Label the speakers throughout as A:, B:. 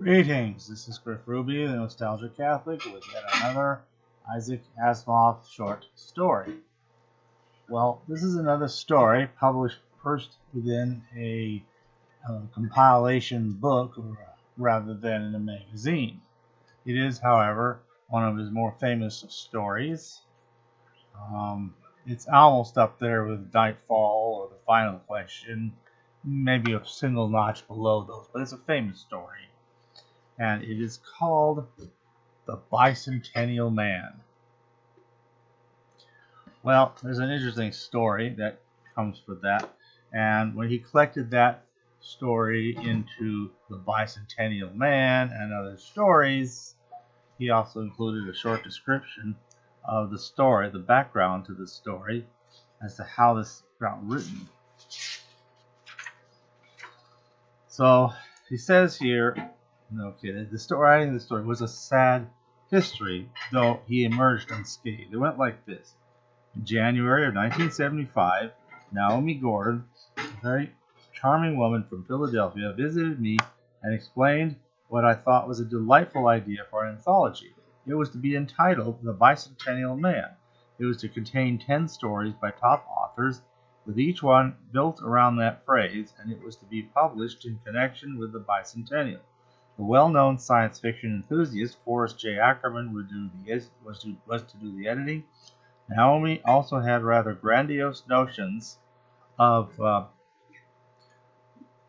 A: Greetings, this is Griff Ruby, the Nostalgia Catholic, with yet another Isaac Asimov short story. Well, this is another story published first within a compilation book rather than in a magazine. It is, however, one of his more famous stories. It's almost up there with Nightfall or The Final Question, maybe a single notch below those, but it's a famous story. And it is called The Bicentennial Man. Well, there's an interesting story that comes with that. And when he collected that story into The Bicentennial Man and other stories, he also included a short description of the story, the background to the story, as to how this got written. So he says here, okay, writing of the story was a sad history, though he emerged unscathed. It went like this. In January of 1975, Naomi Gordon, a very charming woman from Philadelphia, visited me and explained what I thought was a delightful idea for an anthology. It was to be entitled The Bicentennial Man. It was to contain 10 stories by top authors, with each one built around that phrase, and it was to be published in connection with the bicentennial. The well-known science fiction enthusiast Forrest J. Ackerman was to do the editing. Naomi also had rather grandiose notions of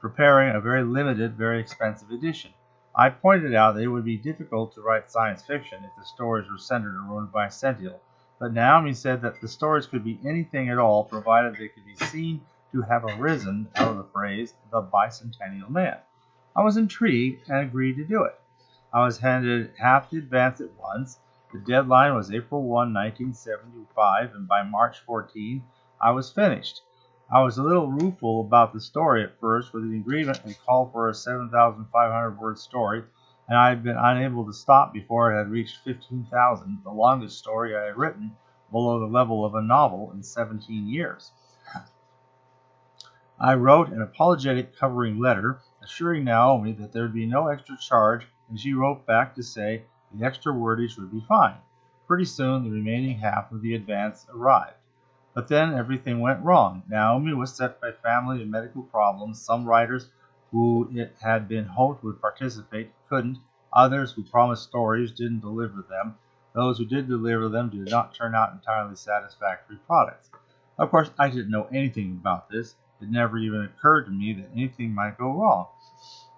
A: preparing a very limited, very expensive edition. I pointed out that it would be difficult to write science fiction if the stories were centered around Bicentennial, but Naomi said that the stories could be anything at all, provided they could be seen to have arisen out of the phrase, the Bicentennial Man. I was intrigued and agreed to do it. I was handed half the advance at once. The deadline was April 1, 1975, and by March 14, I was finished. I was a little rueful about the story at first, with the agreement had called for a 7,500-word story, and I had been unable to stop before it had reached 15,000, the longest story I had written below the level of a novel in 17 years. I wrote an apologetic covering letter, assuring Naomi that there would be no extra charge, and she wrote back to say the extra wordage would be fine. Pretty soon, the remaining half of the advance arrived. But then everything went wrong. Naomi was set by family and medical problems. Some writers who it had been hoped would participate couldn't. Others who promised stories didn't deliver them. Those who did deliver them did not turn out entirely satisfactory products. Of course, I didn't know anything about this. It never even occurred to me that anything might go wrong.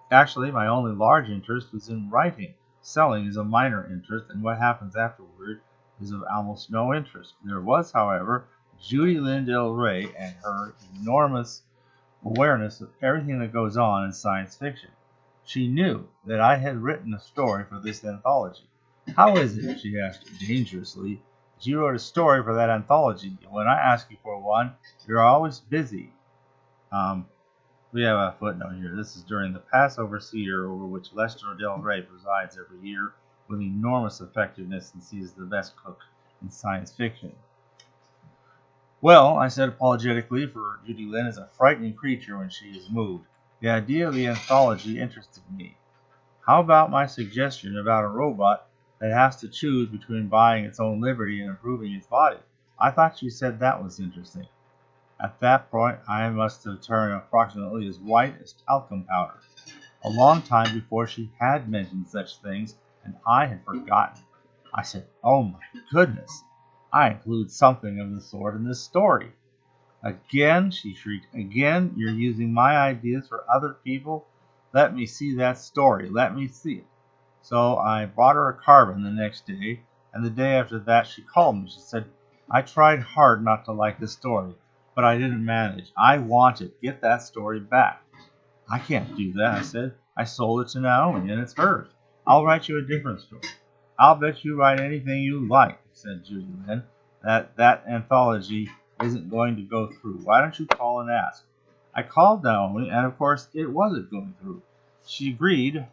A: Actually, my only large interest was in writing. Selling is a minor interest, and what happens afterward is of almost no interest. There was, however, Judy Lynn Del Rey and her enormous awareness of everything that goes on in science fiction. She knew that I had written a story for this anthology. How is it, she asked dangerously, that you wrote a story for that anthology? When I ask you for one, you're always busy. We have a footnote here. This is during the Passover Seder, over which Lester Del Rey presides every year with enormous effectiveness and sees the best cook in science fiction. Well, I said apologetically, for Judy Lynn is a frightening creature when she is moved. The idea of the anthology interested me. How about my suggestion about a robot that has to choose between buying its own liberty and improving its body? I thought you said that was interesting. At that point, I must have turned approximately as white as talcum powder. A long time before she had mentioned such things, and I had forgotten. I said, "Oh my goodness, I include something of the sort in this story." "Again?" she shrieked. "Again? You're using my ideas for other people? Let me see that story. Let me see it." So I brought her a carbon the next day, and the day after that she called me. She said, "I tried hard not to like the story, but I didn't manage. I want it. Get that story back." "I can't do that," I said. "I sold it to Naomi, and it's hers. I'll write you a different story." "I'll bet you write anything you like," said Judy Lynn. That anthology isn't going to go through. Why don't you call and ask?" I called Naomi, and of course it wasn't going through. She agreed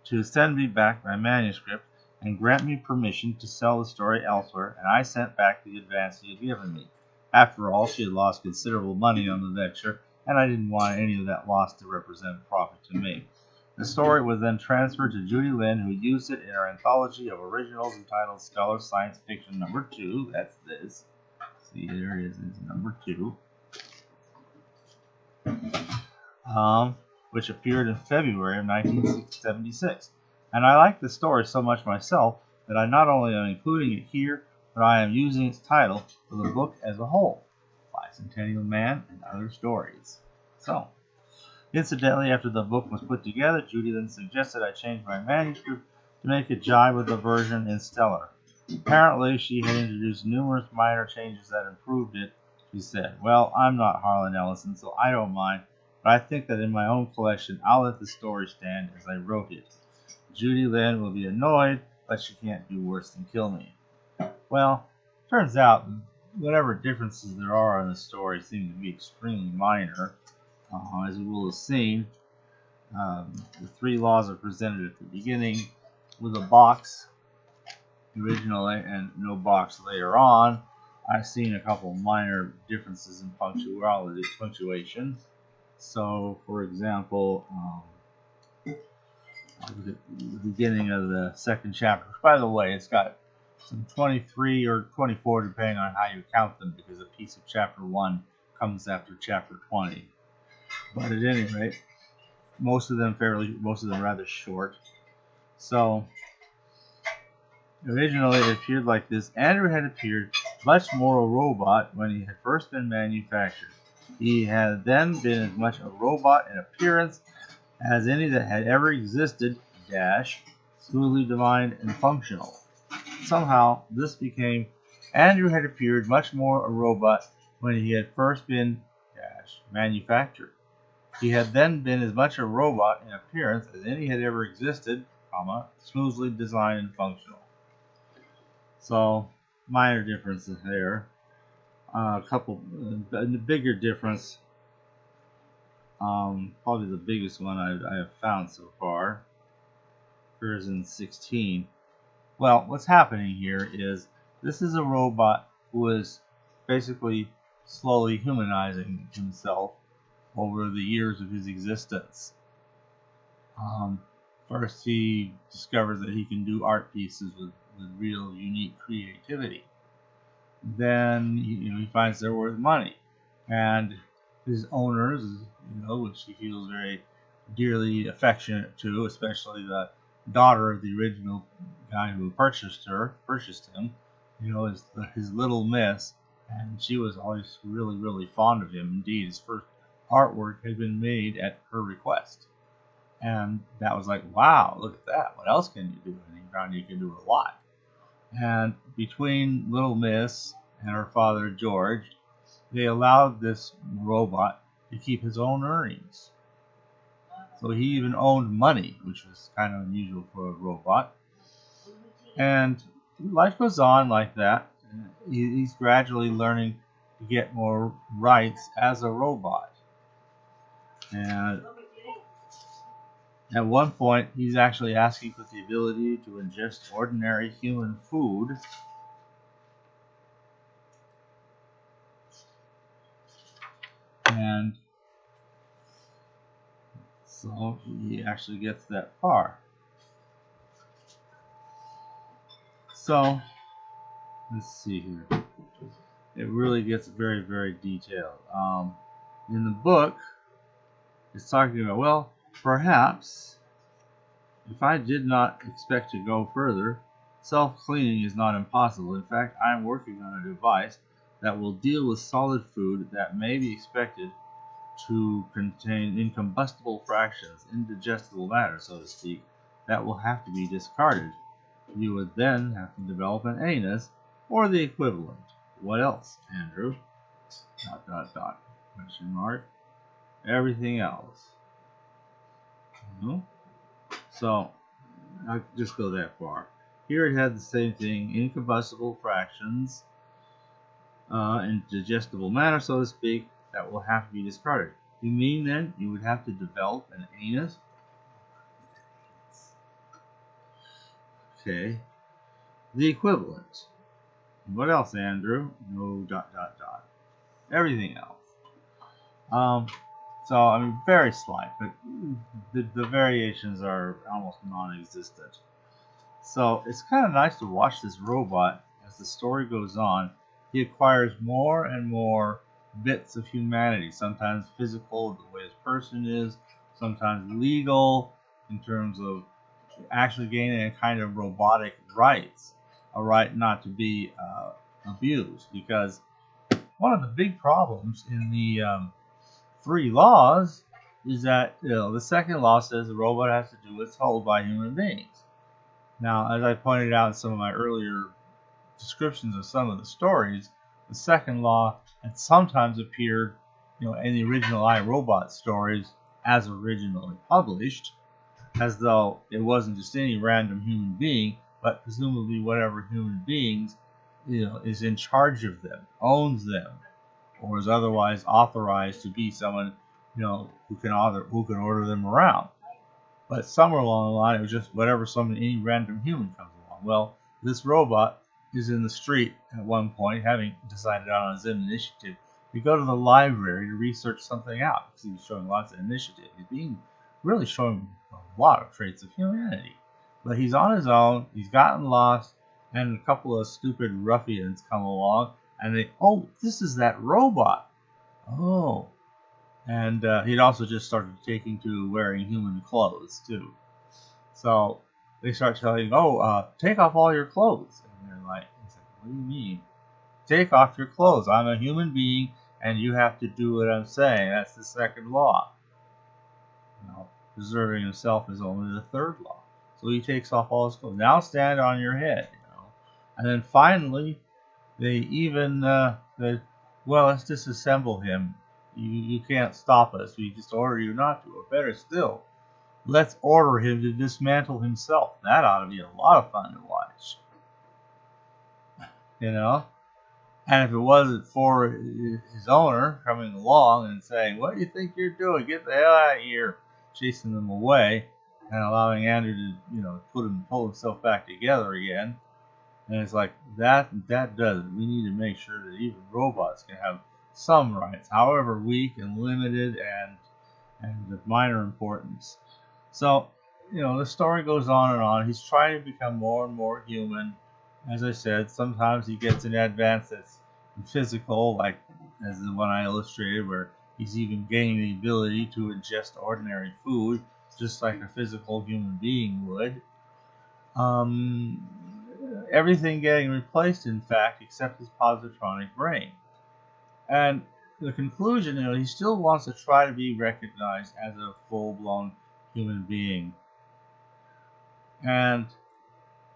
A: to send me back my manuscript and grant me permission to sell the story elsewhere, and I sent back the advance she had given me. After all, she had lost considerable money on the venture, and I didn't want any of that loss to represent a profit to me. The story was then transferred to Judy Lynn, who used it in her anthology of originals entitled Stellar Science Fiction Number 2. That's this. See, there it is. It's number 2. Which appeared in February of 1976. And I like the story so much myself that I not only am including it here, but I am using its title for the book as a whole, Bicentennial Man and Other Stories. So, incidentally, after the book was put together, Judy then suggested I change my manuscript to make it jive with the version in Stellar. Apparently, she had introduced numerous minor changes that improved it, she said. Well, I'm not Harlan Ellison, so I don't mind, but I think that in my own collection, I'll let the story stand as I wrote it. Judy Lynn will be annoyed, but she can't do worse than kill me. Well, turns out, whatever differences there are in the story seem to be extremely minor. As we will have seen, the 3 laws are presented at the beginning with a box originally and no box later on. I've seen a couple minor differences in punctuation. So, for example, the beginning of the 2nd chapter, which, by the way, it's got some 23 or 24 depending on how you count them, because a piece of chapter 1 comes after chapter 20. But at any rate, most of them rather short. So, originally it appeared like this. Andrew had appeared much more a robot when he had first been manufactured. He had then been as much a robot in appearance as any that had ever existed, smoothly defined and functional. Somehow, this became, Andrew had appeared much more a robot when he had first been, manufactured. He had then been as much a robot in appearance as any had ever existed, smoothly designed and functional. So, minor differences there. The bigger difference, probably the biggest one I have found so far, occurs in 16. Well, what's happening here is this is a robot who is basically slowly humanizing himself over the years of his existence. First, he discovers that he can do art pieces with real unique creativity. Then he finds they're worth money, and his owners, which he feels very dearly affectionate to, especially the daughter of the original guy who purchased him, is his little miss, and she was always really, really fond of him. Indeed, his first artwork had been made at her request, and that was like, wow, look at that, what else can you do? And he found you can do a lot. And between Little Miss and her father George, they allowed this robot to keep his own earnings. So he even owned money, which was kind of unusual for a robot. And life goes on like that. He's gradually learning to get more rights as a robot. And at one point, he's actually asking for the ability to ingest ordinary human food. And so he actually gets that far. So, let's see here. It really gets very, very detailed. In the book, it's talking about, well, perhaps, if I did not expect to go further, self-cleaning is not impossible. In fact, I am working on a device that will deal with solid food that may be expected to contain incombustible fractions, indigestible matter, so to speak, that will have to be discarded. You would then have to develop an anus, or the equivalent. What else, Andrew? ... Question mark. Everything else. So, I'll just go that far. Here it had the same thing, incombustible fractions, indigestible matter, so to speak, that will have to be discarded. You mean then you would have to develop an anus? Okay. The equivalent. What else, Andrew? No ... Everything else. So, I mean, very slight, but the variations are almost non-existent. So it's kind of nice to watch this robot as the story goes on. He acquires more and more bits of humanity, sometimes physical, the way his person is, sometimes legal, in terms of actually gaining a kind of robotic rights, a right not to be abused. Because one of the big problems in the three laws is that the second law says the robot has to do what's told by human beings. Now, as I pointed out in some of my earlier descriptions of some of the stories, the second law had sometimes appeared, in the original I, Robot stories as originally published, as though it wasn't just any random human being, but presumably whatever human beings, is in charge of them, owns them, or is otherwise authorized to be someone, who can order them around. But somewhere along the line, it was just whatever any random human comes along. Well, this robot is in the street at one point, having decided on his own initiative to go to the library to research something out because he was showing lots of initiative. He's really showing a lot of traits of humanity. But he's on his own. He's gotten lost, and a couple of stupid ruffians come along, and this is that robot. Oh, and he'd also just started taking to wearing human clothes, too. So they start telling him, take off all your clothes. And they're like, what do you mean? Take off your clothes. I'm a human being, and you have to do what I'm saying. That's the second law. Preserving himself is only the third law. So he takes off all his clothes. Now stand on your head. And then finally, they even said, well, let's disassemble him. You can't stop us. We just order you not to. Or better still, let's order him to dismantle himself. That ought to be a lot of fun to watch. And if it wasn't for his owner coming along and saying, what do you think you're doing? Get the hell out of here. Chasing them away and allowing Andrew to, pull himself back together again. And it's like, that does it. We need to make sure that even robots can have some rights, however weak and limited and of minor importance. So, the story goes on and on. He's trying to become more and more human. As I said, sometimes he gets an advance that's physical, like as the one I illustrated, where he's even gaining the ability to ingest ordinary food, just like a physical human being would. Everything getting replaced, in fact, except his positronic brain. And the conclusion, he still wants to try to be recognized as a full-blown human being. And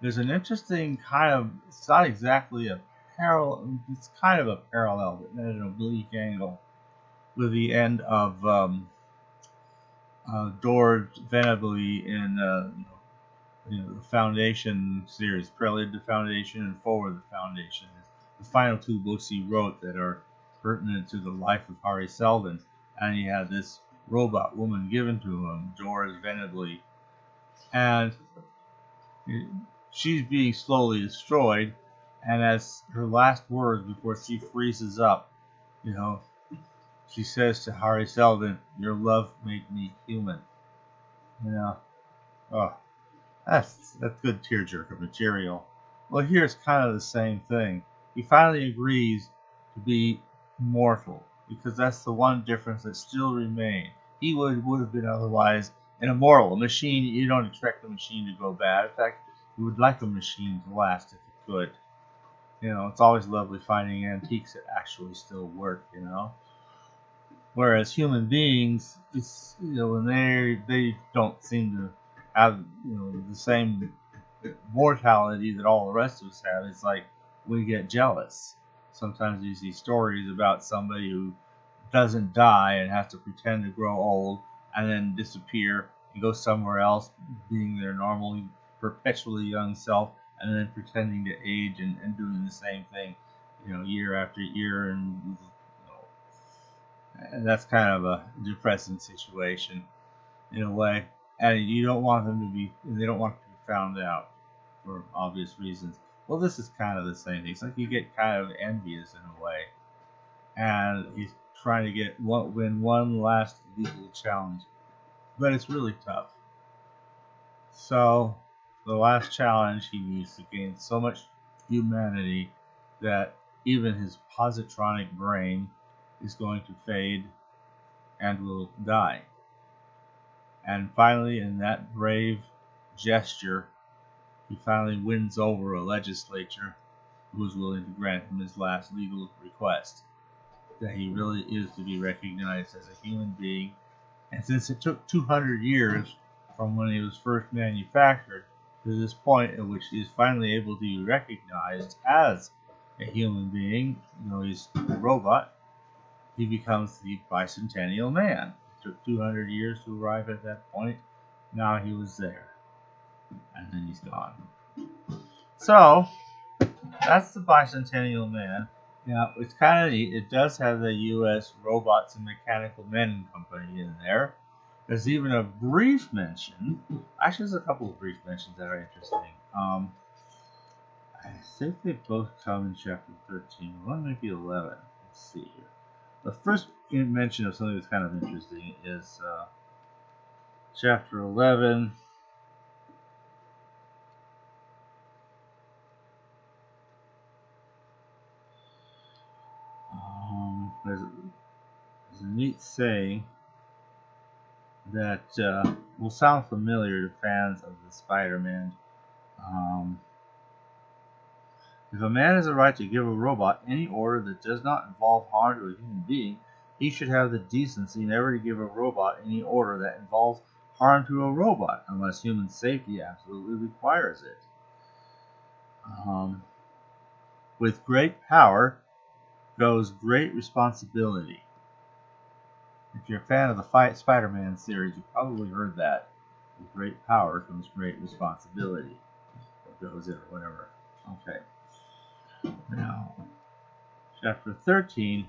A: there's an interesting it's not exactly a parallel, it's kind of a parallel, but at an oblique angle, with the end of George Venably in the Foundation series, Prelude to Foundation and Forward to Foundation. The final two books he wrote that are pertinent to the life of Hari Seldon, and he had this robot woman given to him, Doris Venably, and she's being slowly destroyed, and as her last words before she freezes up, she says to Hari Seldon, "Your love made me human." Oh, that's good tearjerker material. Well, here's kind of the same thing. He finally agrees to be mortal, because that's the one difference that still remained. He would have been otherwise an immortal. A machine, you don't expect the machine to go bad. In fact, you would like a machine to last if it could. It's always lovely finding antiques that actually still work, Whereas human beings, it's, when they don't seem to have, the same mortality that all the rest of us have, it's like we get jealous. Sometimes you see stories about somebody who doesn't die and has to pretend to grow old and then disappear and go somewhere else, being their normally perpetually young self, and then pretending to age and doing the same thing, year after year, and that's kind of a depressing situation in a way. And you don't want them to be, they don't want to be found out for obvious reasons. Well, this is kind of the same thing. It's like you get kind of envious in a way. And he's trying to win one last legal challenge, but it's really tough. So, the last challenge, he needs to gain so much humanity that even his positronic brain is going to fade and will die. And finally, in that brave gesture, he finally wins over a legislature who is willing to grant him his last legal request, that he really is to be recognized as a human being. And since it took 200 years from when he was first manufactured to this point at which he is finally able to be recognized as a human being, he's a robot, he becomes the Bicentennial Man. It took 200 years to arrive at that point. Now he was there. And then he's gone. So, that's the Bicentennial Man. Now, it's kind of neat. It does have the U.S. Robots and Mechanical Men Company in there. There's even a brief mention. Actually, there's a couple of brief mentions that are interesting. I think they both come in chapter 13. One might be 11. Let's see here. The first mention of something that's kind of interesting is chapter 11. There's a neat saying that will sound familiar to fans of the Spider-Man. If a man has a right to give a robot any order that does not involve harm to a human being, he should have the decency never to give a robot any order that involves harm to a robot, unless human safety absolutely requires it. With great power goes great responsibility. If you're a fan of the Spider-Man series, you've probably heard that. With great power comes great responsibility. Or goes it, or whatever. Okay. Now, chapter 13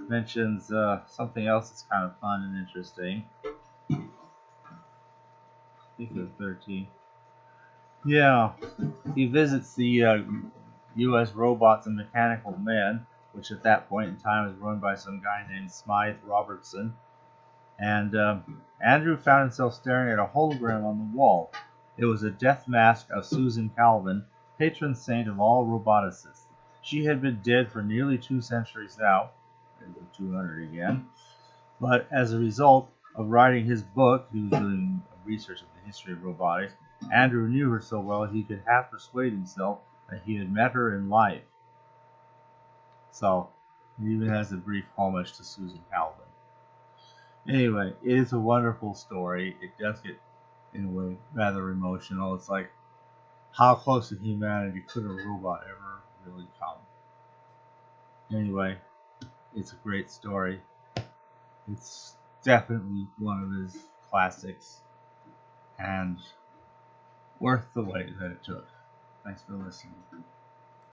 A: mentions something else that's kind of fun and interesting. I think it's 13. Yeah, he visits the U.S. Robots and Mechanical Men, which at that point in time was run by some guy named Smythe Robertson. And Andrew found himself staring at a hologram on the wall. It was a death mask of Susan Calvin, patron saint of all roboticists. She had been dead for nearly 2 centuries now, 200 again, but as a result of writing his book, he was doing research of the history of robotics. Andrew knew her so well he could half persuade himself that he had met her in life. So, he even has a brief homage to Susan Calvin. Anyway, it is a wonderful story. It does get, in a way, rather emotional. It's like, how close to humanity could a robot ever really come? Anyway, it's a great story. It's definitely one of his classics, and worth the wait that it took. Thanks for listening.